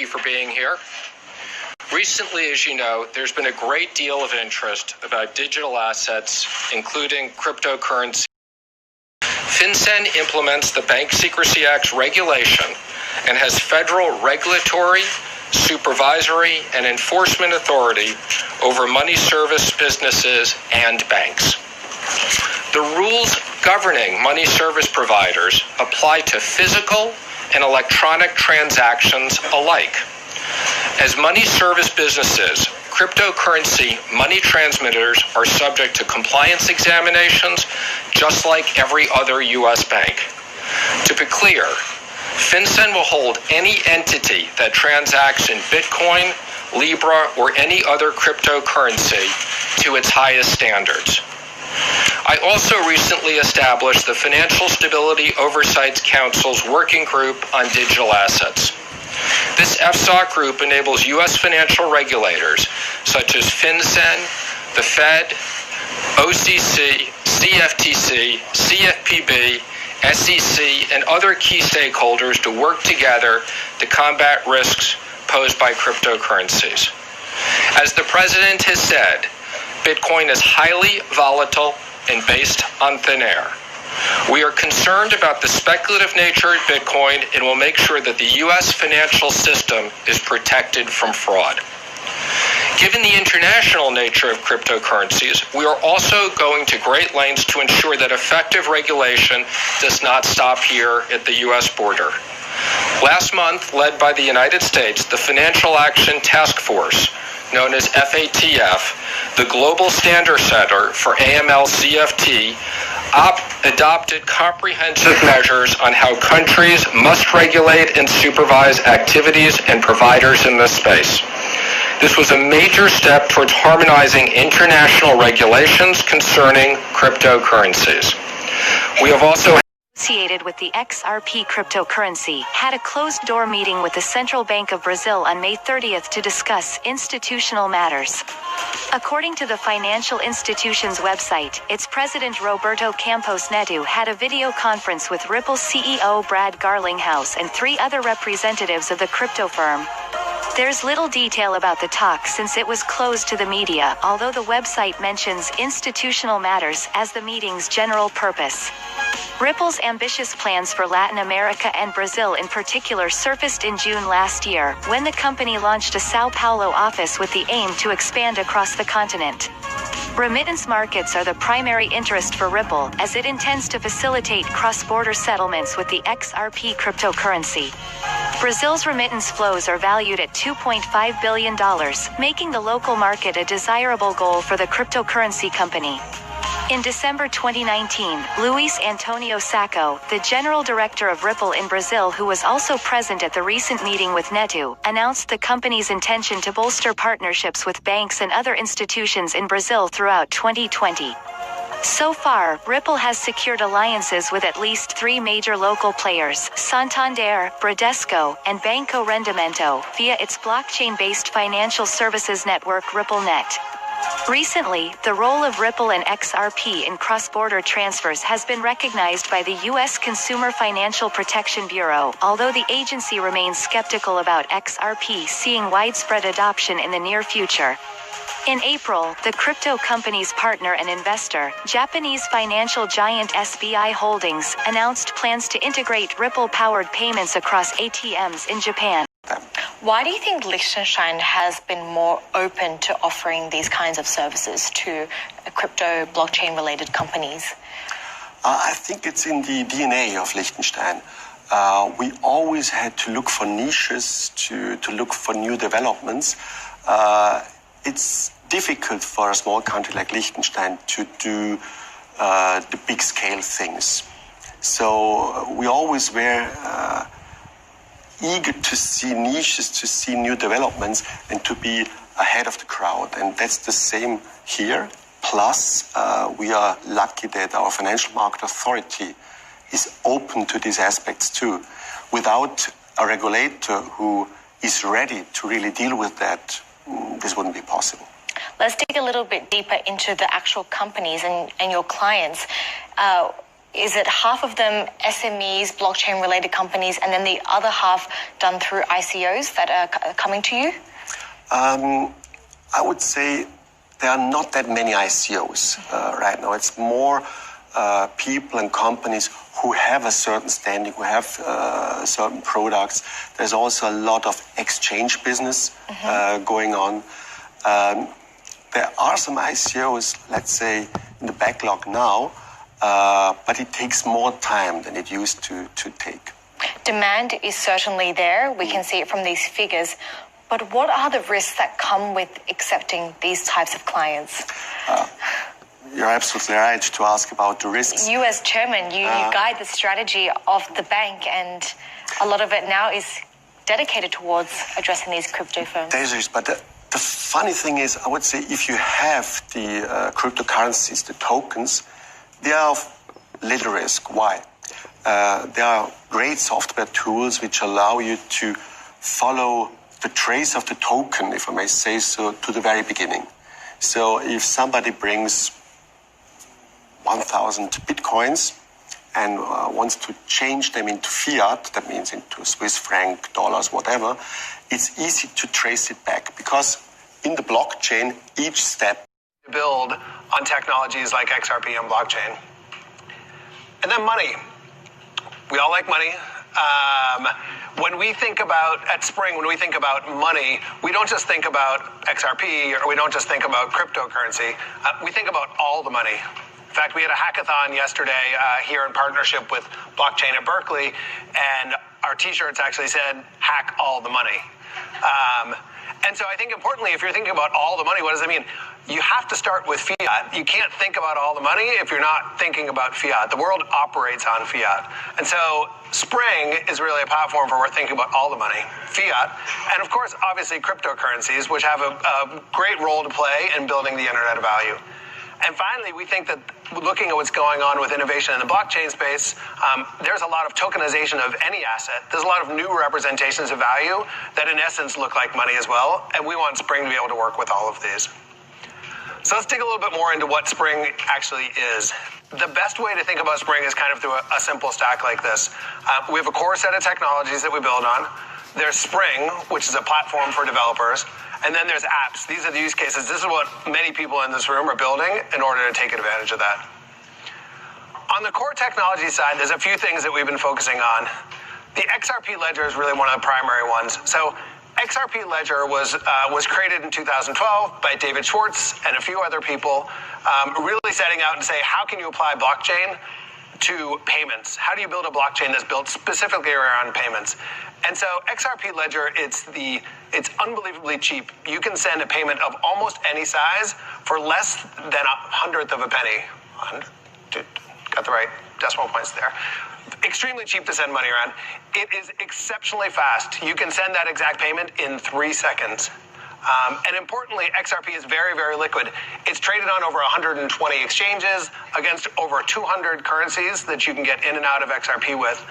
you for being here. Recently, as you know, there's been a great deal of interest about digital assets, including cryptocurrency. FinCEN implements the Bank Secrecy Act's regulation and has federal regulatory, supervisory, and enforcement authority over money service businesses and banks. The rules governing money service providers apply to physical and electronic transactions alike. As money service businesses, cryptocurrency money transmitters are subject to compliance examinations just like every other U.S. bank. To be clear, FinCEN will hold any entity that transacts in Bitcoin, Libra, or any other cryptocurrency to its highest standards. I also recently established the Financial Stability Oversight Council's Working Group on Digital Assets. This FSOC group enables U.S. financial regulators such as FinCEN, the Fed, OCC, CFTC, CFPB, SEC, and other key stakeholders to work together to combat risks posed by cryptocurrencies. As the President has said, Bitcoin is highly volatile and based on thin air. We are concerned about the speculative nature of Bitcoin and will make sure that the U.S. financial system is protected from fraud. Given the international nature of cryptocurrencies, we are also going to great lengths to ensure that effective regulation does not stop here at the U.S. border. Last month, led by the United States, the Financial Action Task Force, known as FATF, the Global Standard Center for AML-CFT, adopted comprehensive measures on how countries must regulate and supervise activities and providers in this space. This was a major step towards harmonizing international regulations concerning cryptocurrencies. We have also associated with the XRP cryptocurrency, had a closed-door meeting with the Central Bank of Brazil on May 30th to discuss institutional matters. According to the financial institution's website, its president Roberto Campos Neto had a video conference with Ripple CEO Brad Garlinghouse and 3 other representatives of the crypto firm. There's little detail about the talk since it was closed to the media, although the website mentions institutional matters as the meeting's general purpose. Ripple's ambitious plans for Latin America and Brazil in particular surfaced in June last year, when the company launched a Sao Paulo office with the aim to expand across the continent. Remittance markets are the primary interest for Ripple, as it intends to facilitate cross-border settlements with the XRP cryptocurrency. Brazil's remittance flows are valued at $2.5 billion, making the local market a desirable goal for the cryptocurrency company. In December 2019, Luis Antonio Sacco, the general director of Ripple in Brazil, who was also present at the recent meeting with Neto, announced the company's intention to bolster partnerships with banks and other institutions in Brazil throughout 2020. So far, Ripple has secured alliances with at least 3 major local players, Santander, Bradesco, and Banco Rendimento, via its blockchain-based financial services network RippleNet. Recently, the role of Ripple and XRP in cross-border transfers has been recognized by the U.S. Consumer Financial Protection Bureau, although the agency remains skeptical about XRP seeing widespread adoption in the near future. In April, the crypto company's partner and investor, Japanese financial giant SBI Holdings, announced plans to integrate Ripple-powered payments across ATMs in Japan. Why do you think Liechtenstein has been more open to offering these kinds of services to crypto blockchain-related companies? I think it's in the DNA of Liechtenstein. We always had to look for niches, to look for new developments. It's difficult for a small country like Liechtenstein to do the big-scale things. So we always were eager to see niches, to see new developments, and to be ahead of the crowd. And that's the same here. Plus, we are lucky that our Financial Market Authority is open to these aspects too. Without a regulator who is ready to really deal with that, this wouldn't be possible. Let's dig a little bit deeper into the actual companies and your clients. Is it half of them SMEs, blockchain-related companies, and then the other half done through ICOs that are coming to you? I would say there are not that many ICOs right now. It's more people and companies who have a certain standing, who have certain products. There's also a lot of exchange business going on. There are some ICOs, let's say, in the backlog now, but it takes more time than it used to take. Demand is certainly there. We can see it from these figures. But what are the risks that come with accepting these types of clients? You're absolutely right to ask about the risks. You as chairman, you guide the strategy of the bank, and a lot of it now is dedicated towards addressing these crypto firms. There is, but the funny thing is, I would say if you have the cryptocurrencies, the tokens, they are of little risk. Why? There are great software tools which allow you to follow the trace of the token, if I may say so, to the very beginning. So if somebody brings 1,000 bitcoins and wants to change them into fiat, that means into Swiss franc, dollars, whatever, it's easy to trace it back because in the blockchain, each step build on technologies like XRP and blockchain. And then money. We all like money. When we think about, at Spring, when we think about money, we don't just think about XRP or we don't just think about cryptocurrency. We think about all the money. In fact, we had a hackathon yesterday here in partnership with Blockchain at Berkeley, and our t-shirts actually said, hack all the money. And so I think importantly, if you're thinking about all the money, what does that mean? You have to start with fiat. You can't think about all the money if you're not thinking about fiat. The world operates on fiat. And so Spring is really a platform for thinking about all the money, fiat, and of course, obviously cryptocurrencies, which have a great role to play in building the Internet of Value. And finally, we think that looking at what's going on with innovation in the blockchain space, there's a lot of tokenization of any asset. There's a lot of new representations of value that in essence look like money as well. And we want Spring to be able to work with all of these. So let's dig a little bit more into what Spring actually is. The best way to think about Spring is kind of through a simple stack like this. We have a core set of technologies that we build on. There's Spring, which is a platform for developers. And then there's apps. These are the use cases. This is what many people in this room are building in order to take advantage of that. On the core technology side, there's a few things that we've been focusing on. The XRP Ledger is really one of the primary ones. So XRP Ledger was created in 2012 by David Schwartz and a few other people, really setting out and say, how can you apply blockchain to payments? How do you build a blockchain that's built specifically around payments? And so XRP Ledger, it's unbelievably cheap. You can send a payment of almost any size for less than 1/100th of a penny. Got the right decimal points there. Extremely cheap to send money around. It is exceptionally fast. You can send that exact payment in 3 seconds. And importantly, XRP is very, very liquid. It's traded on over 120 exchanges against over 200 currencies that you can get in and out of XRP with.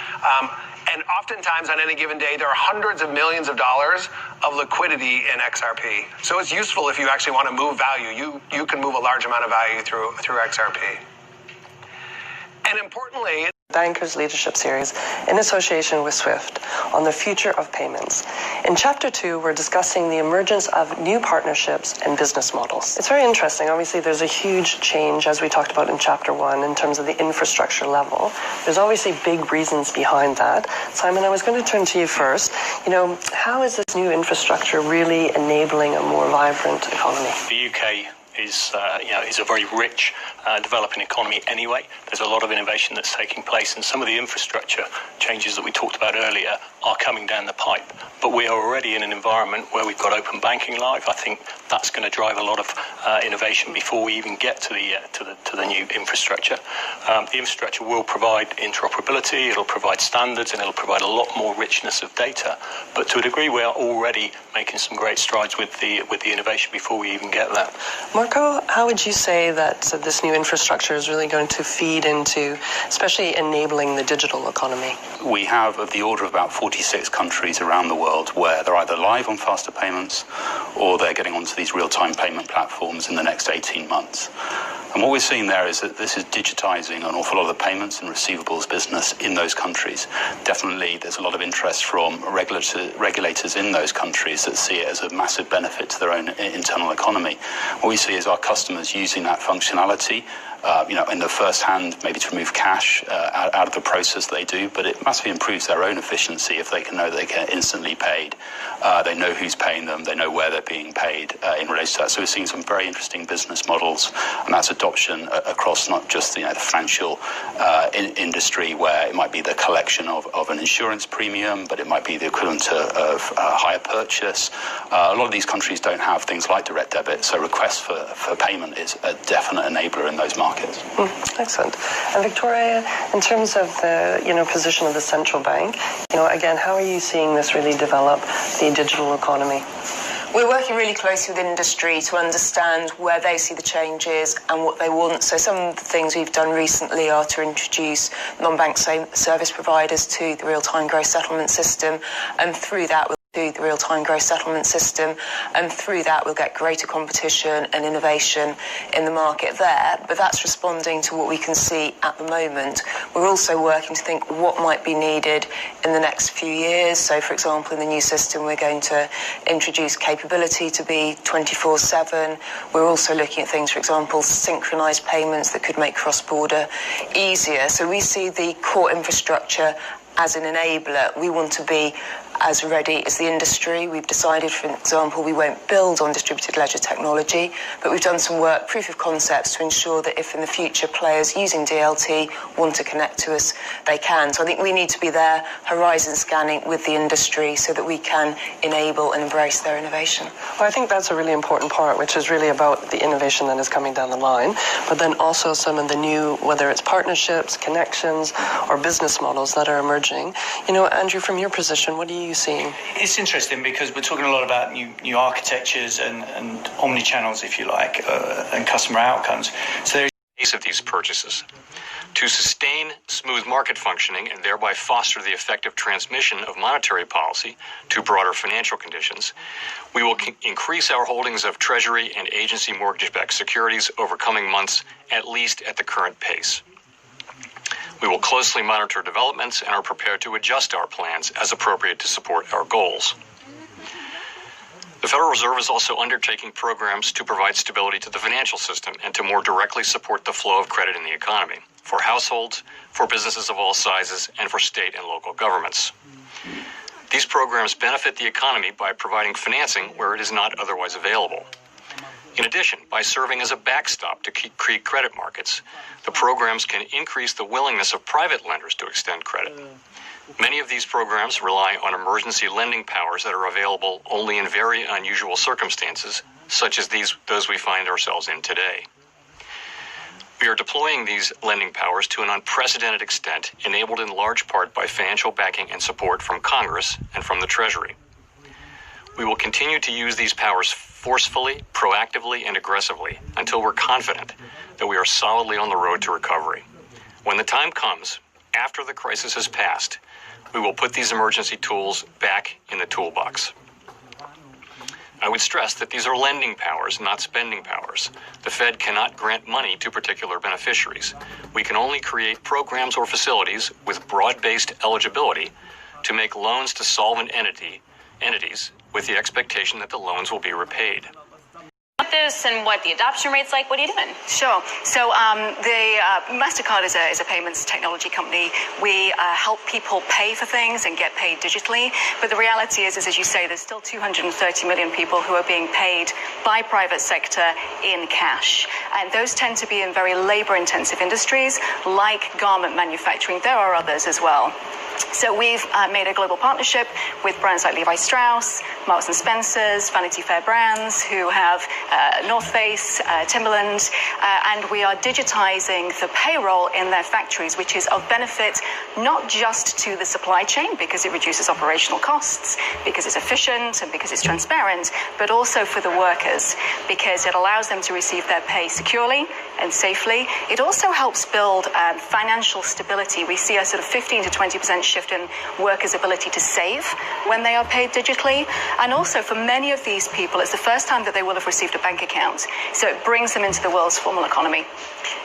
And oftentimes on any given day, there are hundreds of millions of dollars of liquidity in XRP. So it's useful if you actually want to move value. You can move a large amount of value through XRP. And importantly, Bankers Leadership Series in association with SWIFT on the future of payments. In Chapter 2, we're discussing the emergence of new partnerships and business models. It's very interesting. Obviously, there's a huge change, as we talked about in Chapter 1, in terms of the infrastructure level. There's obviously big reasons behind that. Simon, I was going to turn to you first. How is this new infrastructure really enabling a more vibrant economy? The UK is a very rich developing economy anyway. There's a lot of innovation that's taking place, and some of the infrastructure changes that we talked about earlier are coming down the pipe. But we are already in an environment where we've got open banking live. I think that's going to drive a lot of innovation before we even get to the new infrastructure. The infrastructure will provide interoperability, it'll provide standards, and it'll provide a lot more richness of data. But to a degree, we are already making some great strides with the innovation before we even get there. Marco, how would you say that this new infrastructure is really going to feed into, especially enabling the digital economy? We have of the order of about 46 countries around the world where they're either live on faster payments or they're getting onto these real-time payment platforms in the next 18 months. And what we're seeing there is that this is digitizing an awful lot of the payments and receivables business in those countries. Definitely, there's a lot of interest from regulators in those countries that see it as a massive benefit to their own internal economy. What we see is our customers using that functionality in the first hand, maybe to remove cash out of the process they do, but it massively improves their own efficiency if they can know they get instantly paid. They know who's paying them, they know where they're being paid in relation to that. So we're seeing some very interesting business models, and that's adoption across not just the financial industry, where it might be the collection of an insurance premium, but it might be the equivalent of a hire purchase. A lot of these countries don't have things like direct debit, so request for payment is a definite enabler in those markets. Excellent. And Victoria, in terms of the position of the central bank, again, how are you seeing this really develop the digital economy? We're working really closely with industry to understand where they see the changes and what they want. So some of the things we've done recently are to introduce non-bank service providers to the real-time gross settlement system, and through that we'll do the real-time gross settlement system, and through that we'll get greater competition and innovation in the market there. But that's responding to what we can see at the moment. We're also working to think what might be needed in the next few years. So, for example, in the new system we're going to introduce capability to be 24/7. We're also looking at things, for example, synchronised payments that could make cross-border easier. So we see the core infrastructure as an enabler. We want to be as ready as the industry. We've decided, for example, we won't build on distributed ledger technology, but we've done some work, proof of concepts, to ensure that if in the future players using DLT want to connect to us, they can. So I think we need to be there, horizon scanning with the industry, so that we can enable and embrace their innovation. Well, I think that's a really important part, which is really about the innovation that is coming down the line, but then also some of the new, whether it's partnerships, connections, or business models that are emerging. Andrew, from your position, what are you seeing? It's interesting because we're talking a lot about new architectures and omni-channels, if you like, and customer outcomes. So there's case of these purchases. To sustain smooth market functioning and thereby foster the effective transmission of monetary policy to broader financial conditions, we will increase our holdings of Treasury and agency mortgage-backed securities over coming months, at least at the current pace. We will closely monitor developments and are prepared to adjust our plans as appropriate to support our goals. The Federal Reserve is also undertaking programs to provide stability to the financial system and to more directly support the flow of credit in the economy, for households, for businesses of all sizes, and for state and local governments. These programs benefit the economy by providing financing where it is not otherwise available. In addition, by serving as a backstop to create credit markets, the programs can increase the willingness of private lenders to extend credit. Many of these programs rely on emergency lending powers that are available only in very unusual circumstances, such as those we find ourselves in today. We are deploying these lending powers to an unprecedented extent, enabled in large part by financial backing and support from Congress and from the Treasury. We will continue to use these powers forcefully, proactively, and aggressively until we're confident that we are solidly on the road to recovery. When the time comes, after the crisis has passed, we will put these emergency tools back in the toolbox. I would stress that these are lending powers, not spending powers. The Fed cannot grant money to particular beneficiaries. We can only create programs or facilities with broad-based eligibility to make loans to solvent entities with the expectation that the loans will be repaid. This and what the adoption rate's like. What are you doing? Sure. So MasterCard is a payments technology company. We help people pay for things and get paid digitally. But the reality is, as you say, there's still 230 million people who are being paid by private sector in cash. And those tend to be in very labor-intensive industries like garment manufacturing. There are others as well. So we've made a global partnership with brands like Levi Strauss, Marks & Spencer's, Vanity Fair brands who have North Face, Timberland, and we are digitizing the payroll in their factories, which is of benefit not just to the supply chain because it reduces operational costs, because it's efficient and because it's transparent, but also for the workers because it allows them to receive their pay securely and safely. It also helps build financial stability. We see a sort of 15 to 20% shift in workers' ability to save when they are paid digitally. And also for many of these people, it's the first time that they will have received a bank account. So it brings them into the world's formal economy.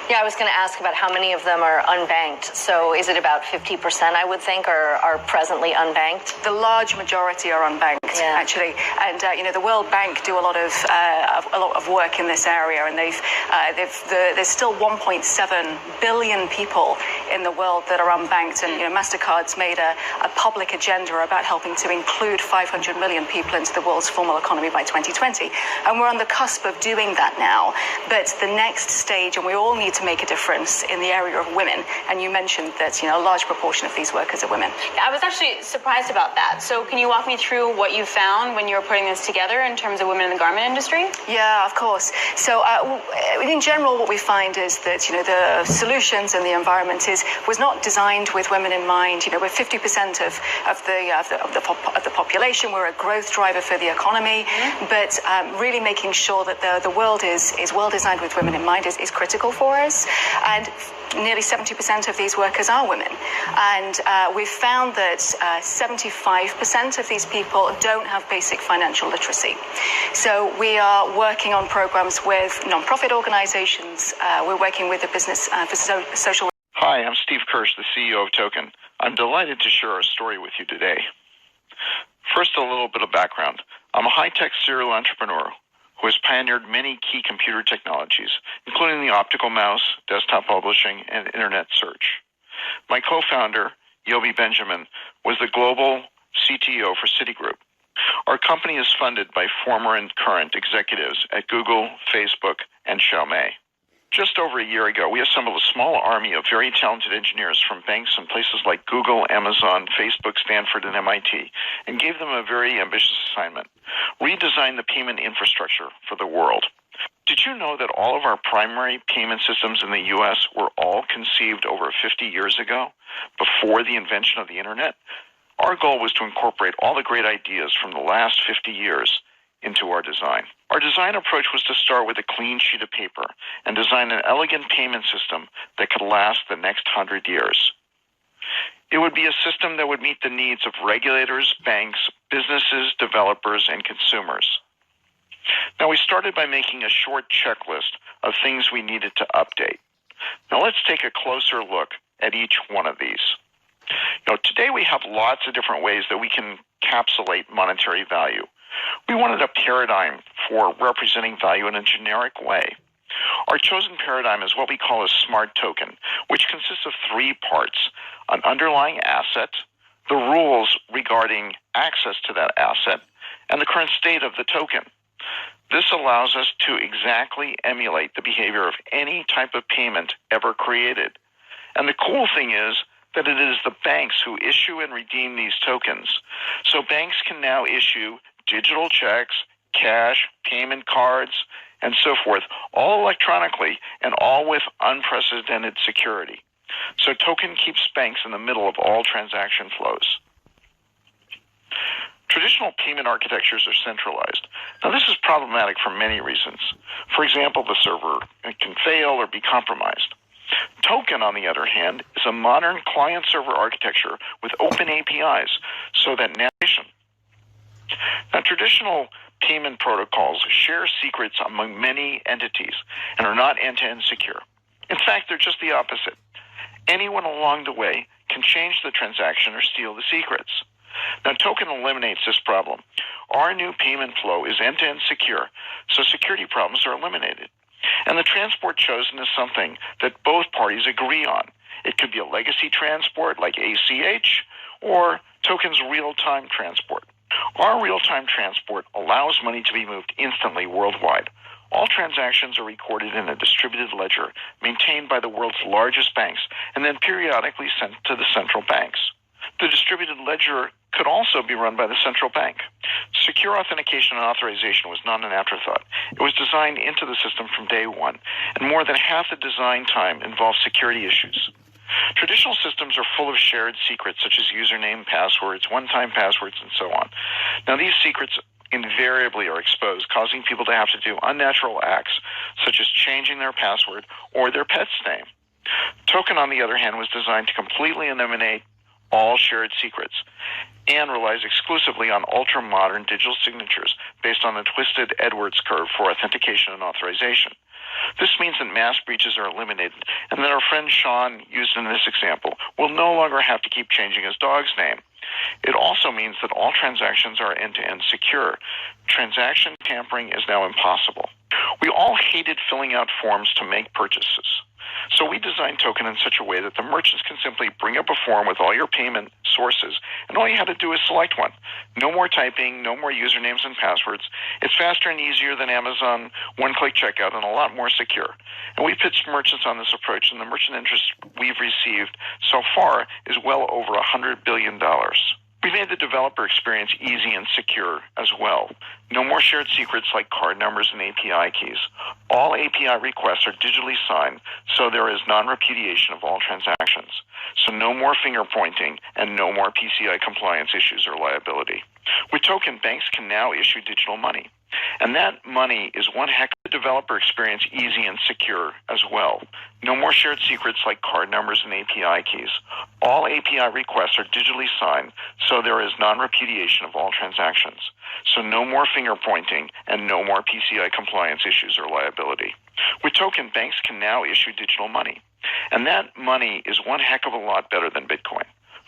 Yeah, I was going to ask about how many of them are unbanked. So is it about 50%, I would think, are presently unbanked? The large majority are unbanked, actually. And, the World Bank do a lot of work in this area. And there's still 1.7 billion people in the world that are unbanked. And, MasterCard's made a public agenda about helping to include 500 million people into the world's formal economy by 2020. And we're on the cusp of doing that now. But the next stage, and we all need to make a difference in the area of women. And you mentioned that, a large proportion of these workers are women. Yeah, I was actually surprised about that. So can you walk me through what you found when you were putting this together in terms of women in the garment industry? Yeah, of course. So in general, what we find is that, the solutions and the environment was not designed with women in mind. We're 50% of the population. We're a growth driver for the economy. But really making sure that the world is well designed with women in mind is critical for us. And nearly 70% of these workers are women. And we've found that 75% of these people don't have basic financial literacy. So we are working on programs with nonprofit organizations. We're working with the Business for Social. Hi, I'm Steve Kirsch, the CEO of Token. I'm delighted to share our story with you today. First, a little bit of background. I'm a high-tech serial entrepreneur who has pioneered many key computer technologies, including the optical mouse, desktop publishing, and internet search. My co-founder, Yobi Benjamin, was the global CTO for Citigroup. Our company is funded by former and current executives at Google, Facebook, and Xiaomi. Just over a year ago, we assembled a small army of very talented engineers from banks in places like Google, Amazon, Facebook, Stanford, and MIT, and gave them a very ambitious assignment: redesign the payment infrastructure for the world. Did you know that all of our primary payment systems in the U.S. were all conceived over 50 years ago, before the invention of the Internet? Our goal was to incorporate all the great ideas from the last 50 years into our design. Our design approach was to start with a clean sheet of paper and design an elegant payment system that could last the next 100 years. It would be a system that would meet the needs of regulators, banks, businesses, developers, and consumers. Now, we started by making a short checklist of things we needed to update. Now, let's take a closer look at each one of these. Today we have lots of different ways that we can encapsulate monetary value. We wanted a paradigm for representing value in a generic way. Our chosen paradigm is what we call a smart token, which consists of three parts: an underlying asset, the rules regarding access to that asset, and the current state of the token. This allows us to exactly emulate the behavior of any type of payment ever created. And the cool thing is that it is the banks who issue and redeem these tokens. So banks can now issue digital checks, cash, payment cards, and so forth, all electronically and all with unprecedented security. So token keeps banks in the middle of all transaction flows. Traditional payment architectures are centralized. Now, this is problematic for many reasons. For example, the server can fail or be compromised. Token, on the other hand, is a modern client-server architecture with open APIs so that navigation. Now, traditional payment protocols share secrets among many entities and are not end-to-end secure. In fact, they're just the opposite. Anyone along the way can change the transaction or steal the secrets. Now, Token eliminates this problem. Our new payment flow is end-to-end secure, so security problems are eliminated. And the transport chosen is something that both parties agree on. It could be a legacy transport like ACH or Token's real-time transport. Our real-time transport allows money to be moved instantly worldwide. All transactions are recorded in a distributed ledger maintained by the world's largest banks and then periodically sent to the central banks. The distributed ledger could also be run by the central bank. Secure authentication and authorization was not an afterthought. It was designed into the system from day one, and more than half the design time involved security issues. Traditional systems are full of shared secrets such as username, passwords, one-time passwords, and so on. Now, these secrets invariably are exposed, causing people to have to do unnatural acts such as changing their password or their pet's name. Token, on the other hand, was designed to completely eliminate all shared secrets, and relies exclusively on ultra-modern digital signatures based on the twisted Edwards curve for authentication and authorization. This means that mass breaches are eliminated, and that our friend Sean, used in this example, will no longer have to keep changing his dog's name. It also means that all transactions are end-to-end secure. Transaction tampering is now impossible. We all hated filling out forms to make purchases. So we designed Token in such a way that the merchants can simply bring up a form with all your payment sources, and all you have to do is select one. No more typing, no more usernames and passwords. It's faster and easier than Amazon one-click checkout and a lot more secure. And we pitched merchants on this approach, and the merchant interest we've received so far is well over $100 billion. We made the developer experience easy and secure as well. No more shared secrets like card numbers and API keys. All API requests are digitally signed, so there is non-repudiation of all transactions. So no more finger pointing and no more PCI compliance issues or liability. With Token, banks can now issue digital money. And that money is one heck of a developer experience, easy and secure as well. No more shared secrets like card numbers and API keys. All API requests are digitally signed, so there is non-repudiation of all transactions. So no more finger pointing and no more PCI compliance issues or liability. With Token, banks can now issue digital money. And that money is one heck of a lot better than Bitcoin.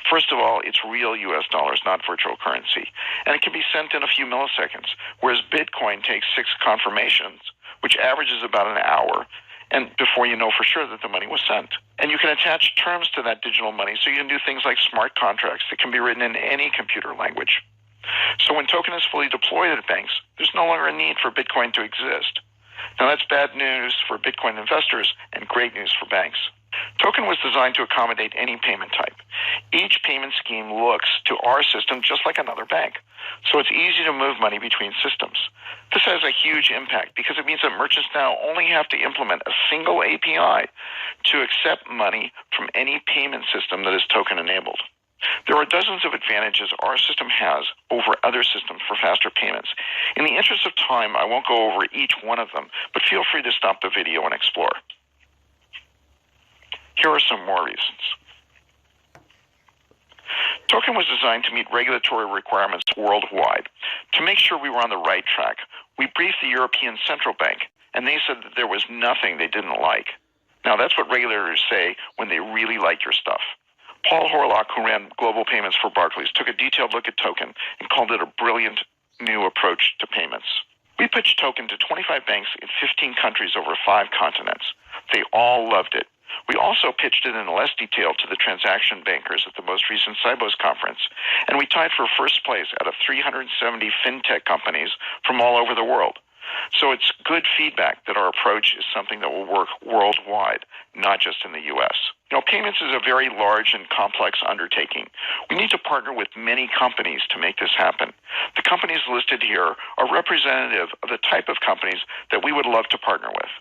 First of all, it's real US dollars, not virtual currency. And it can be sent in a few milliseconds, whereas Bitcoin takes 6 confirmations, which averages about an hour, and before you know for sure that the money was sent. And you can attach terms to that digital money, so you can do things like smart contracts that can be written in any computer language. So when Token is fully deployed at banks, there's no longer a need for Bitcoin to exist. Now that's bad news for Bitcoin investors and great news for banks. Token was designed to accommodate any payment type. Each payment scheme looks to our system just like another bank, so it's easy to move money between systems. This has a huge impact because it means that merchants now only have to implement a single API to accept money from any payment system that is token-enabled. There are dozens of advantages our system has over other systems for faster payments. In the interest of time, I won't go over each one of them, but feel free to stop the video and explore. Here are some more reasons. Token was designed to meet regulatory requirements worldwide. To make sure we were on the right track, we briefed the European Central Bank, and they said that there was nothing they didn't like. Now, that's what regulators say when they really like your stuff. Paul Horlock, who ran global payments for Barclays, took a detailed look at Token and called it a brilliant new approach to payments. We pitched Token to 25 banks in 15 countries over 5 continents. They all loved it. We also pitched it in less detail to the transaction bankers at the most recent Sibos conference, and we tied for first place out of 370 fintech companies from all over the world. So it's good feedback that our approach is something that will work worldwide, not just in the U.S. Payments is a very large and complex undertaking. We need to partner with many companies to make this happen. The companies listed here are representative of the type of companies that we would love to partner with.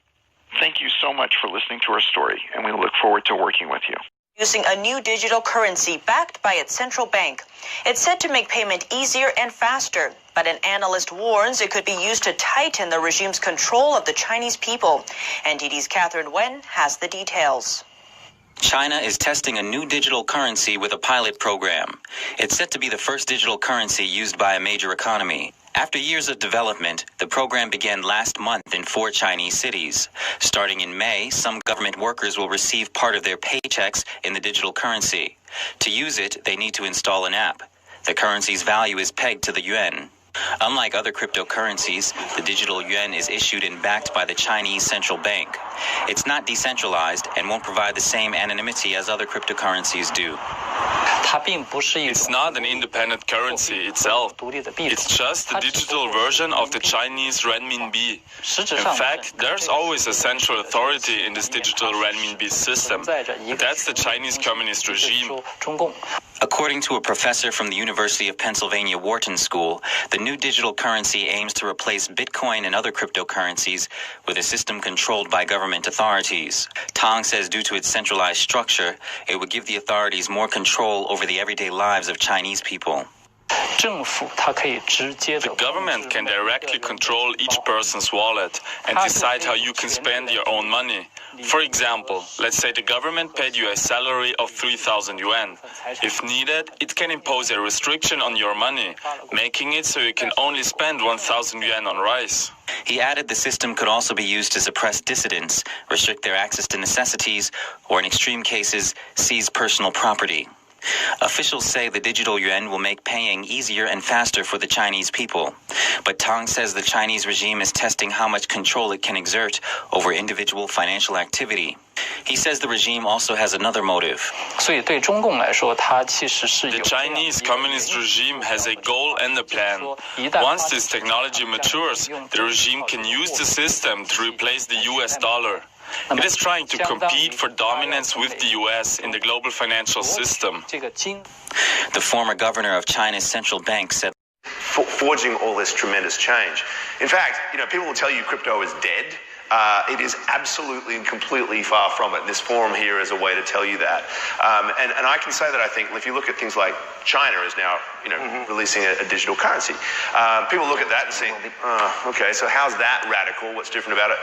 Thank you so much for listening to our story, and we look forward to working with you. Using a new digital currency backed by its central bank. It's said to make payment easier and faster, but an analyst warns it could be used to tighten the regime's control of the Chinese people. NTD's Catherine Wen has the details. China is testing a new digital currency with a pilot program. It's set to be the first digital currency used by a major economy. After years of development, the program began last month in 4 Chinese cities. Starting in May, some government workers will receive part of their paychecks in the digital currency. To use it, they need to install an app. The currency's value is pegged to the yuan. Unlike other cryptocurrencies, the digital yuan is issued and backed by the Chinese central bank. It's not decentralized and won't provide the same anonymity as other cryptocurrencies do. It's not an independent currency itself. It's just the digital version of the Chinese renminbi. In fact, there's always a central authority in this digital renminbi system. That's the Chinese Communist regime. According to a professor from the University of Pennsylvania Wharton School, the new digital currency aims to replace Bitcoin and other cryptocurrencies with a system controlled by government authorities. Tong says due to its centralized structure, it would give the authorities more control over the everyday lives of Chinese people. The government can directly control each person's wallet and decide how you can spend your own money. For example, let's say the government paid you a salary of 3,000 yuan. If needed, it can impose a restriction on your money, making it so you can only spend 1,000 yuan on rice. He added the system could also be used to suppress dissidents, restrict their access to necessities, or in extreme cases, seize personal property. Officials say the digital yuan will make paying easier and faster for the Chinese people. But Tang says the Chinese regime is testing how much control it can exert over individual financial activity. He says the regime also has another motive. The Chinese Communist regime has a goal and a plan. Once this technology matures, the regime can use the system to replace the US dollar. It is trying to compete for dominance with the US in the global financial system. The former governor of China's central bank said, forging all this tremendous change. In fact, people will tell you crypto is dead. It is absolutely and completely far from it. This forum here is a way to tell you that. And I can say that I think if you look at things like China is now, releasing a digital currency, people look at that and think, okay, so how's that radical? What's different about it?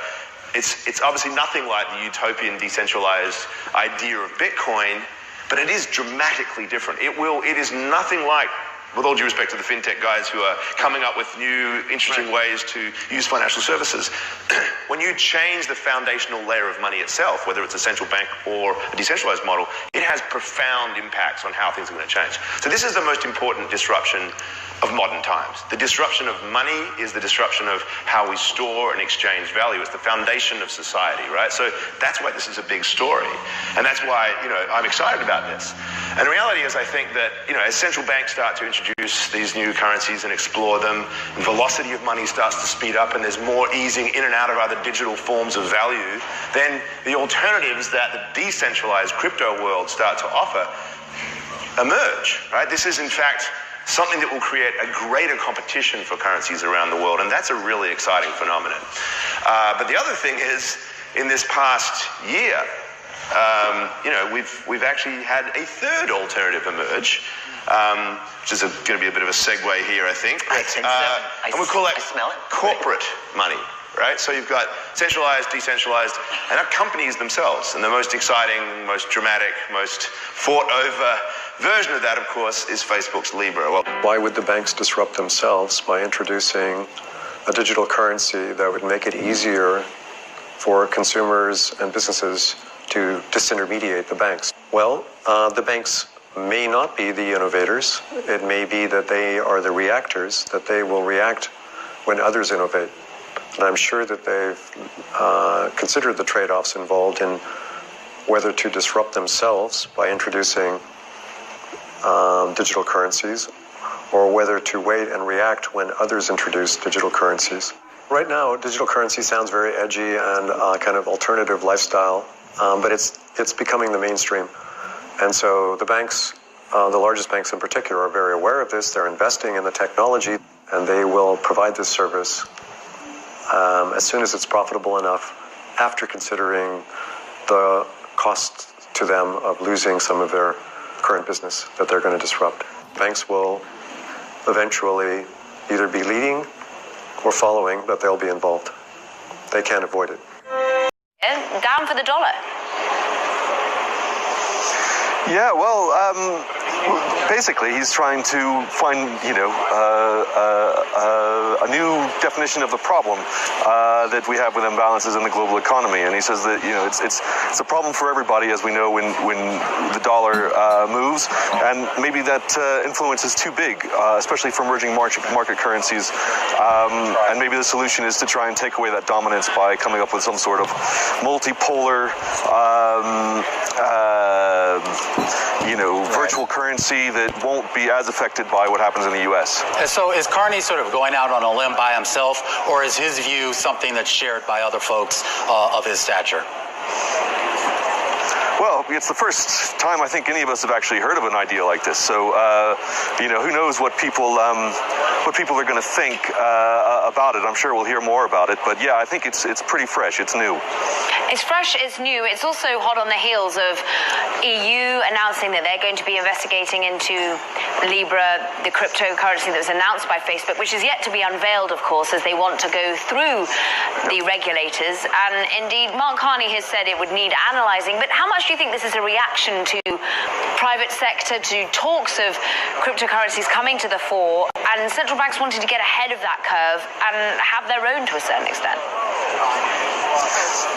It's obviously nothing like the utopian decentralized idea of Bitcoin, but it is dramatically different. It is nothing like, with all due respect to the fintech guys who are coming up with new, interesting ways to use financial services. When you change the foundational layer of money itself, whether it's a central bank or a decentralized model, it has profound impacts on how things are going to change. So this is the most important disruption of modern times. The disruption of money is the disruption of how we store and exchange value. It's the foundation of society, right? So that's why this is a big story. And that's why, I'm excited about this. And the reality is, I think that, as central banks start to introduce these new currencies and explore them, and velocity of money starts to speed up and there's more easing in and out of other digital forms of value, then the alternatives that the decentralized crypto world start to offer emerge, right? This is, in fact, something that will create a greater competition for currencies around the world, and that's a really exciting phenomenon. But the other thing is, in this past year, we've actually had a third alternative emerge, which is going to be a bit of a segue here, I think. And we call that corporate money, right? So you've got centralized, decentralized, and our companies themselves. And the most exciting, most dramatic, most fought over version of that, of course, is Facebook's Libra. Well, why would the banks disrupt themselves by introducing a digital currency that would make it easier for consumers and businesses to disintermediate the banks? Well, the banks may not be the innovators. It may be that they are the reactors, that they will react when others innovate. And I'm sure that they've considered the trade-offs involved in whether to disrupt themselves by introducing digital currencies, or whether to wait and react when others introduce digital currencies. Right now, digital currency sounds very edgy and kind of alternative lifestyle, but it's becoming the mainstream. And so the banks, the largest banks in particular, are very aware of this. They're investing in the technology, and they will provide this service as soon as it's profitable enough, after considering the cost to them of losing some of their current business that they're going to disrupt. Banks will eventually either be leading or following, but they'll be involved. They can't avoid it. And down for the dollar. Yeah, well, basically he's trying to find, a new definition of the problem that we have with imbalances in the global economy. And he says that, it's a problem for everybody, as we know, when the dollar moves. And maybe that influence is too big, especially for emerging market currencies. And maybe the solution is to try and take away that dominance by coming up with some sort of multipolar virtual currency that won't be as affected by what happens in the U.S. So is Carney sort of going out on a limb by himself, or is his view something that's shared by other folks of his stature? Well, it's the first time I think any of us have actually heard of an idea like this. So, who knows what people are going to think about it. I'm sure we'll hear more about it. But yeah, I think it's pretty fresh. It's new. It's fresh, it's new. It's also hot on the heels of EU announcing that they're going to be investigating into Libra, the cryptocurrency that was announced by Facebook, which is yet to be unveiled, of course, as they want to go through the regulators. And indeed, Mark Carney has said it would need analysing. But how much do you think this is a reaction to private sector, to talks of cryptocurrencies coming to the fore, and central banks wanting to get ahead of that curve and have their own to a certain extent?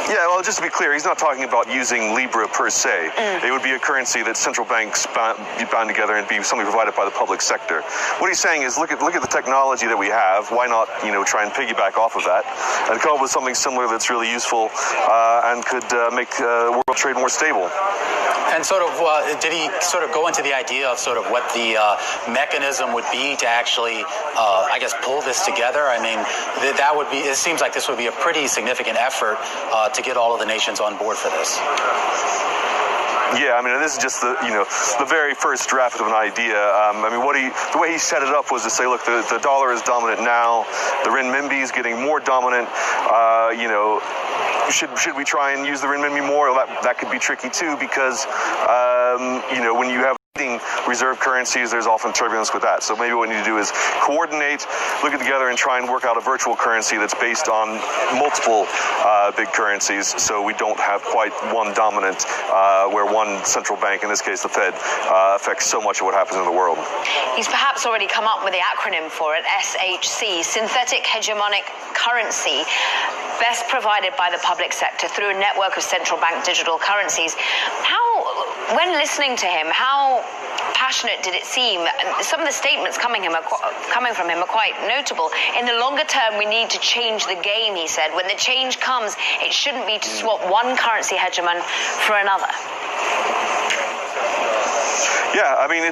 Yeah, well, just to be clear, he's not talking about using Libra per se. It would be a currency that central banks be bound together and be something provided by the public sector. What he's saying is, look at the technology that we have. Why not, try and piggyback off of that and come up with something similar that's really useful and could make world trade more stable. And sort of, did he sort of go into the idea of sort of what the mechanism would be to actually, pull this together? I mean, that would be. It seems like this would be a pretty significant effort to get all of the nations on board for this. Yeah, I mean, this is just the very first draft of an idea. The way he set it up was to say, look, the dollar is dominant now, the renminbi is getting more dominant. Should we try and use the renminbi more? Well, that could be tricky too, because when you have reserve currencies, there's often turbulence with that. So maybe what we need to do is coordinate, look at together, and try and work out a virtual currency that's based on multiple big currencies, so we don't have quite one dominant, where one central bank, in this case the Fed, affects so much of what happens in the world. He's perhaps already come up with the acronym for it, SHC, Synthetic Hegemonic Currency, best provided by the public sector through a network of central bank digital currencies. When listening to him, how passionate did it seem? Some of the statements coming from him are quite notable. In the longer term, we need to change the game, he said. When the change comes, it shouldn't be to swap one currency hegemon for another. Yeah, I mean,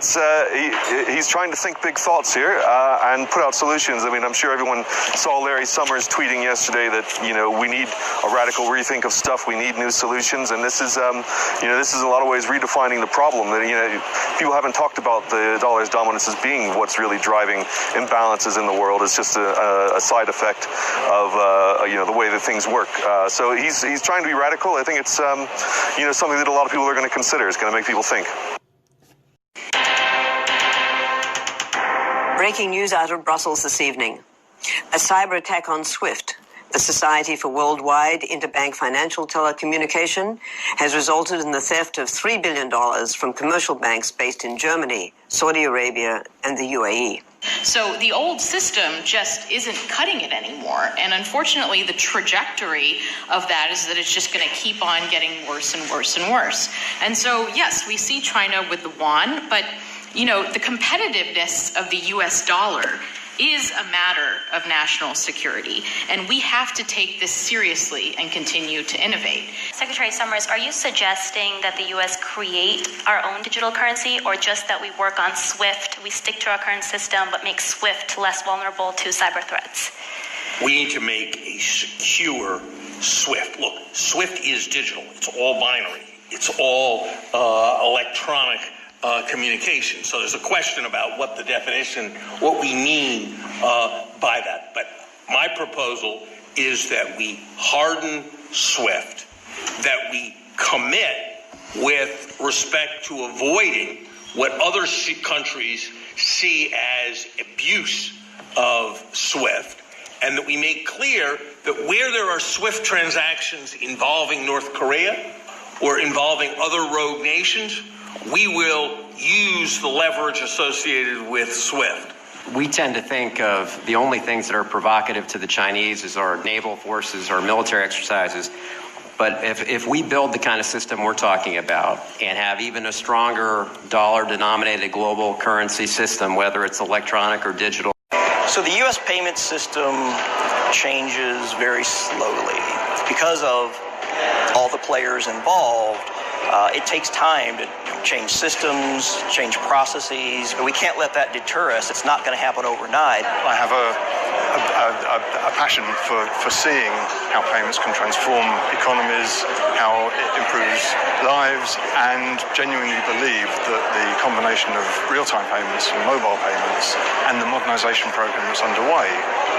he's trying to think big thoughts here and put out solutions. I mean, I'm sure everyone saw Larry Summers tweeting yesterday that we need a radical rethink of stuff. We need new solutions, and this is this is in a lot of ways redefining the problem. That people haven't talked about the dollar's dominance as being what's really driving imbalances in the world. It's just a side effect of the way that things work. So he's trying to be radical. I think it's something that a lot of people are going to consider. It's going to make people think. Breaking news out of Brussels this evening. A cyber attack on SWIFT, the Society for Worldwide Interbank Financial Telecommunication, has resulted in the theft of $3 billion from commercial banks based in Germany, Saudi Arabia, and the UAE. So the old system just isn't cutting it anymore. And unfortunately, the trajectory of that is that it's just going to keep on getting worse and worse and worse. And so, yes, we see China with the yuan, but the competitiveness of the U.S. dollar is a matter of national security, and we have to take this seriously and continue to innovate. Secretary Summers, are you suggesting that the U.S. create our own digital currency, or just that we work on SWIFT, we stick to our current system, but make SWIFT less vulnerable to cyber threats? We need to make a secure SWIFT. Look, SWIFT is digital. It's all binary. It's all electronic communication. So there's a question about what the definition, what we mean by that. But my proposal is that we harden SWIFT, that we commit with respect to avoiding what other countries see as abuse of SWIFT, and that we make clear that where there are SWIFT transactions involving North Korea or involving other rogue nations, we will use the leverage associated with SWIFT. We tend to think of the only things that are provocative to the Chinese as our naval forces or military exercises. But if we build the kind of system we're talking about and have even a stronger dollar-denominated global currency system, whether it's electronic or digital. So the U.S. payment system changes very slowly because of all the players involved. It takes time to change systems, change processes, but we can't let that deter us. It's not going to happen overnight. I have a passion for seeing how payments can transform economies, how it improves lives, and genuinely believe that the combination of real-time payments and mobile payments and the modernization program that's underway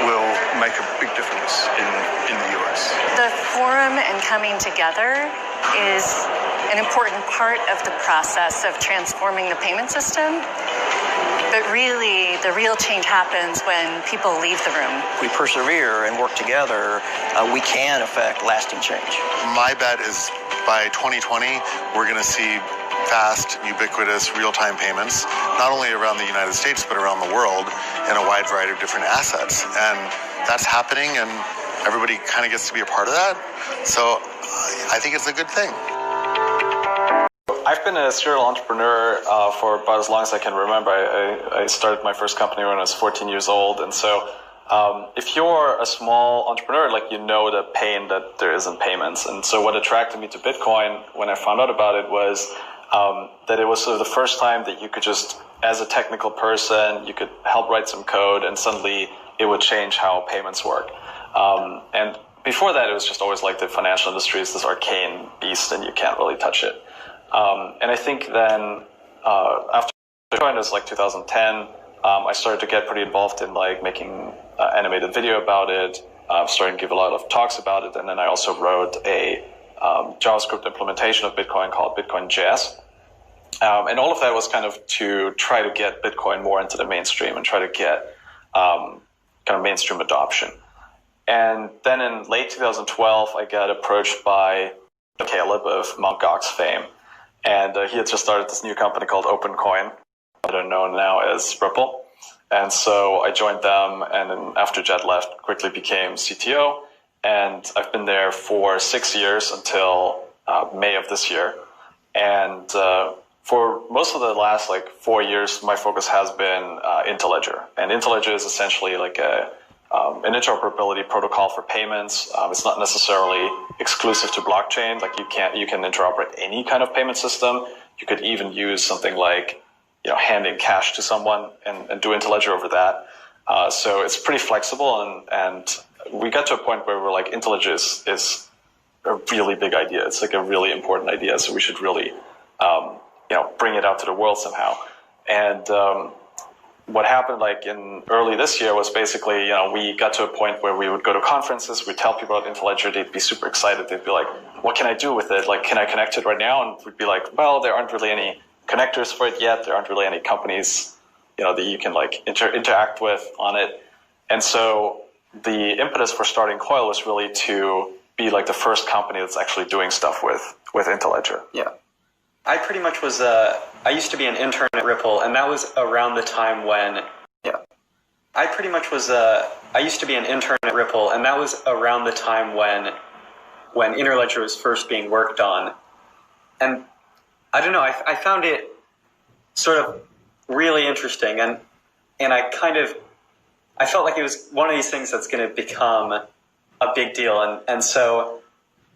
will make a big difference in the US. The forum and coming together is an important part of the process of transforming the payment system. But really, the real change happens when people leave the room. If we persevere and work together, we can affect lasting change. My bet is by 2020, we're going to see fast, ubiquitous, real-time payments, not only around the United States, but around the world in a wide variety of different assets. And that's happening, and everybody kind of gets to be a part of that. So I think it's a good thing. I've been a serial entrepreneur for about as long as I can remember. I started my first company when I was 14 years old. And so if you're a small entrepreneur, like, you know the pain that there is in payments. And so what attracted me to Bitcoin when I found out about it was that it was sort of the first time that you could just, as a technical person, you could help write some code and suddenly it would change how payments work. And before that, it was just always like the financial industry is this arcane beast and you can't really touch it. And I think then after Bitcoin, it was like 2010, I started to get pretty involved in like making animated video about it, starting to give a lot of talks about it, and then I also wrote a JavaScript implementation of Bitcoin called Bitcoin.js. And all of that was kind of to try to get Bitcoin more into the mainstream and try to get kind of mainstream adoption. And then in late 2012, I got approached by Caleb of Mt. Gox fame. And he had just started this new company called OpenCoin, that are known now as Ripple. And so I joined them, and then after Jed left, quickly became CTO. And I've been there for 6 years until May of this year. And for most of the last 4 years, my focus has been Interledger. And Interledger is essentially like an interoperability protocol for payments. It's not necessarily exclusive to blockchain. Like you can interoperate any kind of payment system. You could even use something like, handing cash to someone and do Interledger over that. So it's pretty flexible, and we got to a point where we're like, Interledger is a really big idea. It's like a really important idea. So we should really, bring it out to the world somehow. And what happened in early this year was basically, we got to a point where we would go to conferences, we'd tell people about Interledger, they'd be super excited. They'd be like, what can I do with it? Like, can I connect it right now? And we'd be like, well, there aren't really any connectors for it yet. There aren't really any companies, that you can interact with on it. And so the impetus for starting Coil was really to be like the first company that's actually doing stuff with Interledger. Yeah. I pretty much was, I used to be an intern at Ripple, and that was around the time when, I used to be an intern at Ripple, and that was around the time when Interledger was first being worked on. And I don't know, I found it sort of really interesting, and I felt like it was one of these things that's going to become a big deal, and so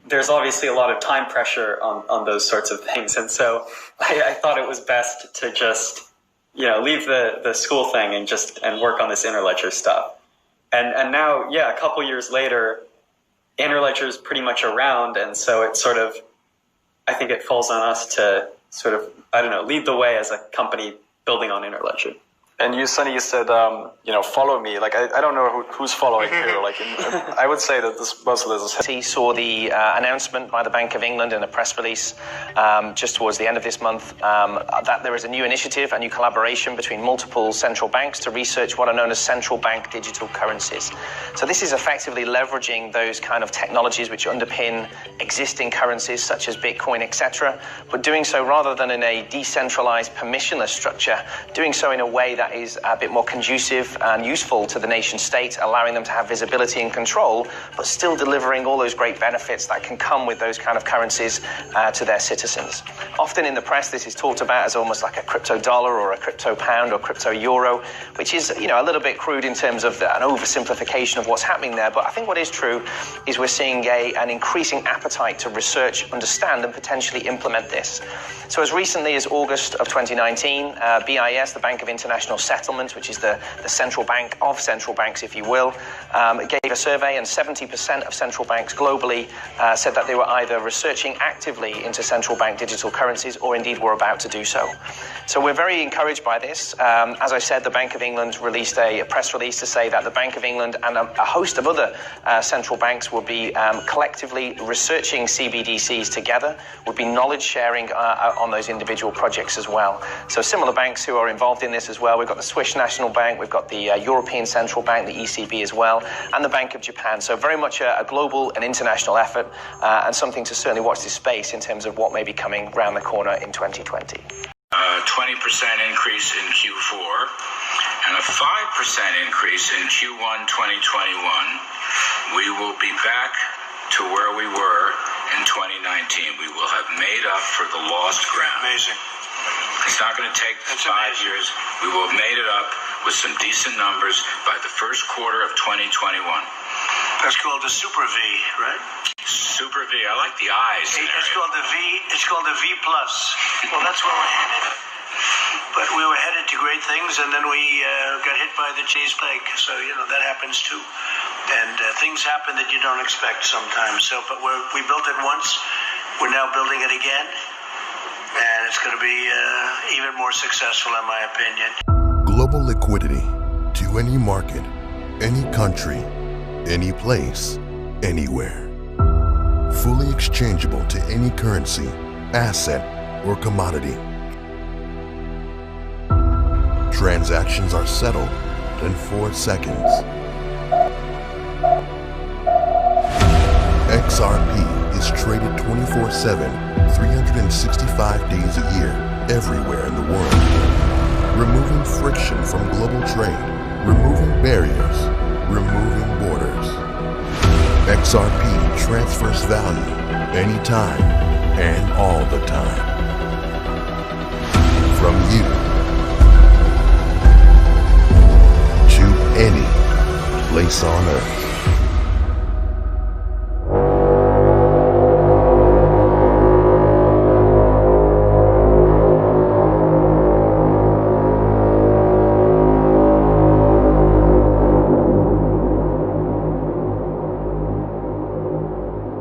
there's obviously a lot of time pressure on those sorts of things. And so I thought it was best to just, leave the school thing and work on this Interledger stuff. And now, a couple years later, Interledger is pretty much around. And so it sort of, I think it falls on us to sort of, lead the way as a company building on Interledger. And you, Sonny, you said, follow me. Like, I don't know who's following who. Like, I would say that most of this is... He saw the announcement by the Bank of England in a press release just towards the end of this month that there is a new initiative, a new collaboration between multiple central banks to research what are known as central bank digital currencies. So this is effectively leveraging those kind of technologies which underpin existing currencies such as Bitcoin, etc., but doing so rather than in a decentralized, permissionless structure, doing so in a way that is a bit more conducive and useful to the nation state, allowing them to have visibility and control, but still delivering all those great benefits that can come with those kind of currencies to their citizens. Often in the press, this is talked about as almost like a crypto dollar or a crypto pound or crypto euro, which is, a little bit crude in terms of an oversimplification of what's happening there. But I think what is true is we're seeing an increasing appetite to research, understand, and potentially implement this. So as recently as August of 2019, BIS, the Bank of International Settlement, which is the central bank of central banks, if you will, gave a survey, and 70% of central banks globally said that they were either researching actively into central bank digital currencies or indeed were about to do so. So we're very encouraged by this. As I said, the Bank of England released a press release to say that the Bank of England and a host of other central banks will be collectively researching CBDCs together, would be knowledge sharing on those individual projects as well. So similar banks who are involved in this as well. We've got the Swiss National Bank, we've got the European Central Bank, the ECB as well, and the Bank of Japan. So very much a global and international effort, and something to certainly watch this space in terms of what may be coming around the corner in 2020. 20% increase in Q4 and a 5% increase in Q1 2021. We will be back to where we were in 2019. We will have made up for the lost ground. Amazing. It's not going to take 5 years. We will have made it up with some decent numbers by the first quarter of 2021. That's called the Super V, right? Super V. I like the eyes. It's called the V. It's called the V plus. Well, that's where we're headed. But we were headed to great things, and then we got hit by the Chinese plague. So that happens too. And things happen that you don't expect sometimes. So, but we built it once. We're now building it again, and it's going to be even more successful, in my opinion. Global liquidity to any market, any country, any place, anywhere. Fully exchangeable to any currency, asset, or commodity. Transactions are settled in 4 seconds. XRP is traded 24/7, 365 days a year, everywhere in the world. Removing friction from global trade, removing barriers, removing borders. XRP transfers value anytime and all the time. From you to any place on Earth.